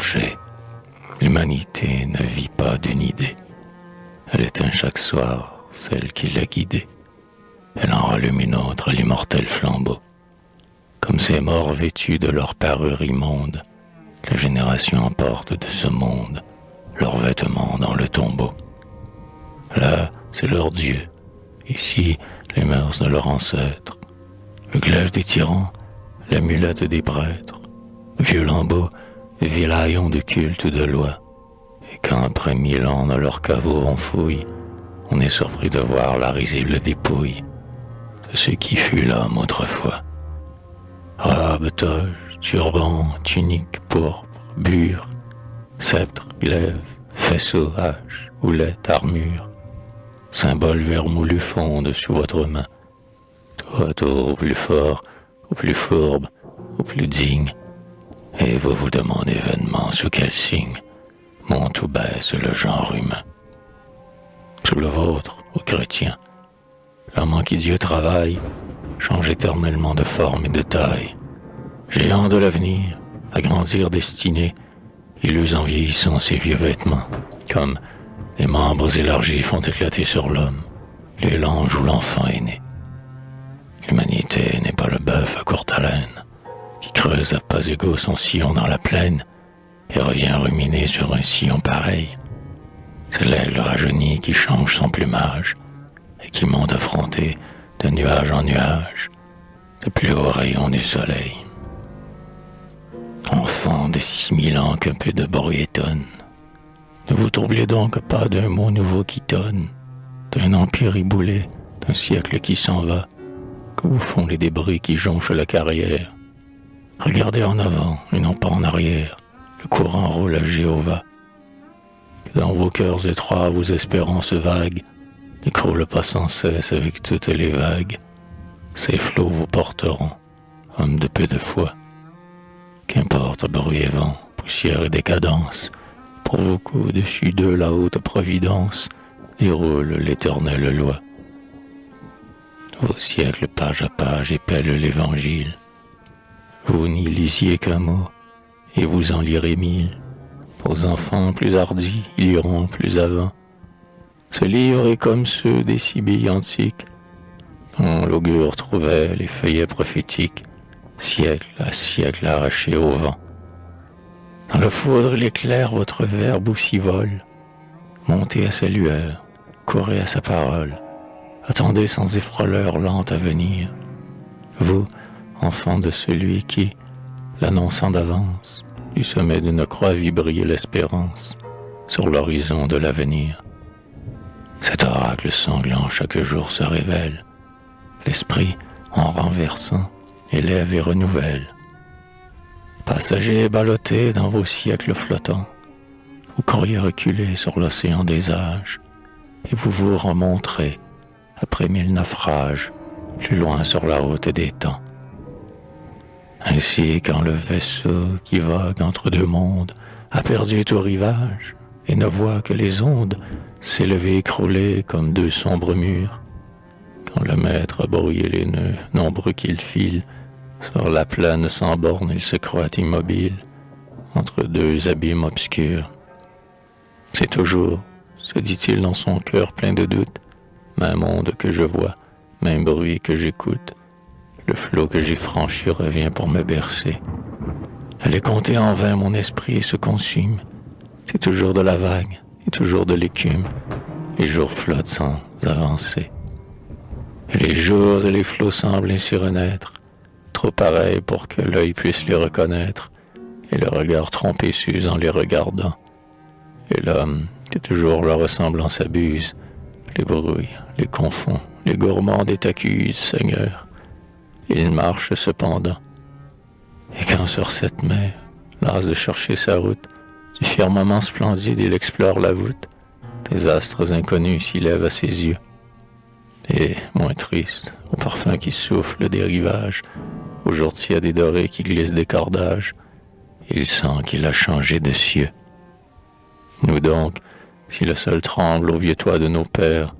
marchait. L'humanité ne vit pas d'une idée. Elle éteint chaque soir celle qui l'a guidée. Elle en rallume une autre à l'immortel flambeau. Comme ces morts vêtus de leur parure immonde, les générations emportent de ce monde leurs vêtements dans le tombeau. Là, c'est leur Dieu. Ici, les mœurs de leurs ancêtres. Le glaive des tyrans, l'amulette des prêtres. Vieux lambeaux, vilaillons de culte ou de loi. Et quand après 1000 ans dans leur caveau on fouille, on est surpris de voir la risible dépouille de ce qui fut l'homme autrefois. Robe, toge, turban, tunique, pourpre, bure, sceptre, glaive, faisceau, hache, houlette, armure, symbole vermoulu fonde sous votre main. Tour à tour, au plus fort, au plus fourbe, au plus digne, et vous vous demandez vainement sous quel signe monte ou baisse le genre humain. Sous le vôtre, ô chrétiens, l'homme en qui Dieu travaille change éternellement de forme et de taille. Géant de l'avenir, à grandir destiné, il use en vieillissant ses vieux vêtements, comme les membres élargis font éclater sur l'homme les langes où l'enfant est né. L'humanité n'est pas le bœuf à courte haleine, qui creuse à pas égaux son sillon dans la plaine et revient ruminer sur un sillon pareil. C'est l'aigle rajeuni qui change son plumage et qui monte affronter de nuage en nuage, de plus haut rayon du soleil. Enfants de 6000 ans qu'un peu de bruit étonne, ne vous troublez donc pas d'un mot nouveau qui tonne, d'un empire éboulé, d'un siècle qui s'en va, que vous font les débris qui jonchent la carrière. Regardez en avant et non pas en arrière, le courant roule à Jéhovah. Que dans vos cœurs étroits, vos espérances vagues n'écroulent pas sans cesse avec toutes les vagues. Ces flots vous porteront, hommes de peu de foi. Qu'importe bruit et vent, poussière et décadence, pour vous qu'au-dessus d'eux la haute providence déroule l'éternelle loi. Vos siècles page à page épellent l'évangile. Vous n'y lisiez qu'un mot, et vous en lirez 1000. Vos enfants plus hardis y liront plus avant. Ce livre est comme ceux des Sibylles antiques, dont l'augure trouvait les feuillets prophétiques, siècle à siècle arrachés au vent. Dans le foudre et l'éclair, votre verbe aussi vole. Montez à sa lueur, courez à sa parole, attendez sans effroi l'heure lente à venir. Vous, enfants de celui qui, l'annonçant d'avance, du sommet d'une croix vit briller l'espérance sur l'horizon de l'avenir. Cet oracle sanglant chaque jour se révèle, l'esprit, en renversant, élève et renouvelle. Passagers ballottés dans vos siècles flottants, vous courriez reculer sur l'océan des âges, et vous vous remontrez, après 1000 naufrages, plus loin sur la route des temps. Ainsi, quand le vaisseau qui vogue entre deux mondes a perdu tout rivage et ne voit que les ondes s'élever écroulées comme deux sombres murs, quand le maître a brouillé les nœuds nombreux qu'il file, sur la plaine sans borne il se croit immobile entre deux abîmes obscurs. C'est toujours, se dit-il dans son cœur plein de doute, même onde que je vois, même bruit que j'écoute. Le flot que j'ai franchi revient pour me bercer. Elle est comptée en vain, mon esprit se consume. C'est toujours de la vague et toujours de l'écume. Les jours flottent sans avancer. Et les jours et les flots semblent ainsi renaître, trop pareils pour que l'œil puisse les reconnaître, et le regard trompé s'use en les regardant. Et l'homme, que toujours leur ressemblance abuse, les brouille, les confond, les gourmands et t'accuse, Seigneur. Il marche cependant. Et quand sur cette mer, las de chercher sa route, du firmament splendide il explore la voûte, des astres inconnus s'y lèvent à ses yeux. Et, moins triste, au parfum qui souffle des rivages, aux jours tièdes et dorés qui glissent des cordages, il sent qu'il a changé de cieux. Nous donc, si le sol tremble au vieux toit de nos pères,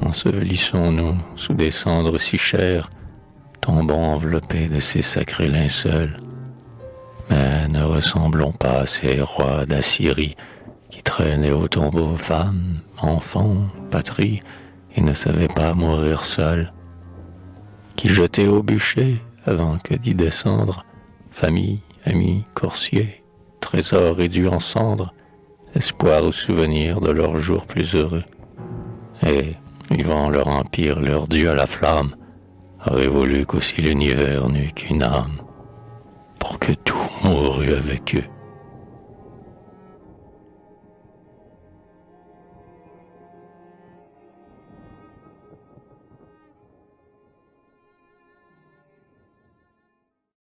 ensevelissons-nous sous des cendres si chères, tombons enveloppés de ces sacrés linceuls. Mais Mais ne ressemblons pas à ces rois d'Assyrie qui traînaient au tombeau femmes, enfants, patrie, et ne savaient pas mourir seuls, qui jetaient au bûcher avant que d'y descendre, famille, amis, coursiers, trésors réduits en cendres, espoir ou souvenir de leurs jours plus heureux. Et, vivant leur empire, leur dieu à la flamme, aurait voulu qu'aussi l'univers n'eût qu'une âme, pour que tout mourût avec eux.